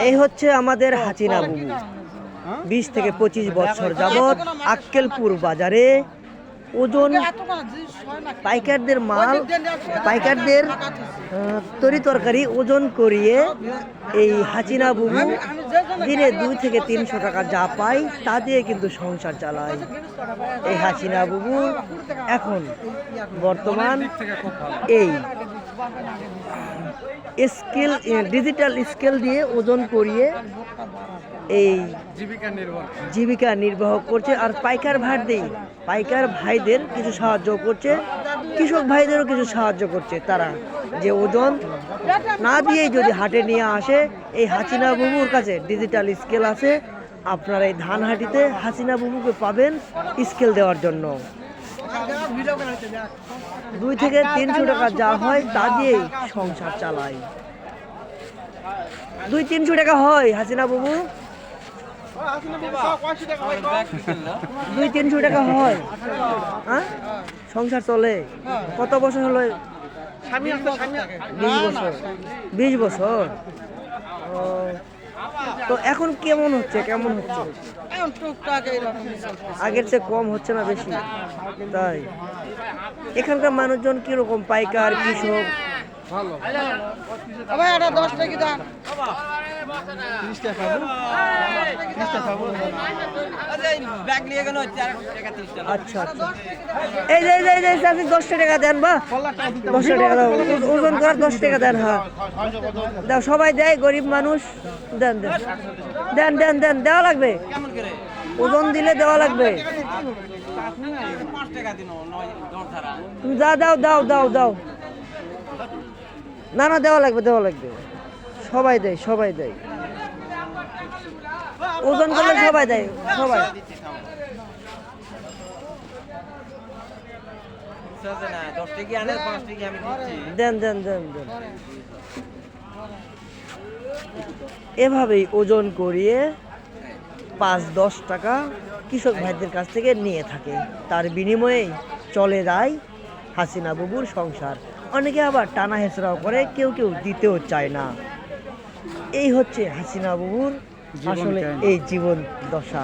এই হচ্ছে আমাদের হাসিনা বুবু 20 থেকে 25 বছর যাবৎ আক্কেলপুর বাজারে ওজন পাইকারদের মাল পাইকারদের তরি তরকারি ওজন করিয়ে এই হাসিনা বুবু দিনে 2 থেকে 300 টাকা যা পায় তা দিয়ে কিন্তু সংসার চালায়। এই হাসিনা বুবু এখন বর্তমান এই স্কেল ডিজিটাল স্কেল দিয়ে ওজন করিয়ে এই জীবিকা নির্বাহ করছে। আর পাইকার ভাইদের কিছু সাহায্য করছে, কৃষক ভাইদেরও কিছু সাহায্য করছে। তারা যে ওজন না দিয়েই যদি হাটে নিয়ে আসে, এই হাসিনা বুবুর কাছে ডিজিটাল স্কেল আছে। আপনারা এই ধানহাটিতে হাসিনা বুবুকে পাবেন স্কেল দেওয়ার জন্য। 2 থেকে 300 টাকা যা হয় তা দিয়েই সংসার চালায়। 200-300 টাকা হয় হাসিনা বুবু, 200-300 টাকা হয়। হ্যাঁ, সংসার চলে। কত বছর হলো? 20 বছর। তো এখন কেমন হচ্ছে? আগের চেয়ে কম হচ্ছে না বেশি? তাই এখানকার মানুষজন কিরকম? পাইকার, কৃষক? আচ্ছা, এই যে 10 টাকা দেন, বা 10 টাকা দাও, ওজন করার 10 টাকা দেন। হ্যাঁ দাও, সবাই দেয়, গরিব মানুষ। দেন দেন দেন দেন, দেওয়া লাগবে, ওজন দিলে দেওয়া লাগবে। তুমি যা দাও দাও দাও দাও, না দেওয়া লাগবে। সবাই দেয়, ওজন করলে সবাই দেয়, সবাই। দেন দেন দেন দেন। এভাবেই ওজন করিয়ে 5-10 টাকা কৃষক ভাইদের কাছ থেকে নিয়ে থাকে। তার বিনিময়ে চলে যায় হাসিনা বুবুর সংসার। অনেকে আবার টানা হেঁচড়াও করে, কেউ দিতেও চায় না। এই হচ্ছে হাসিনা বুবুর আসলে এই জীবন দশা।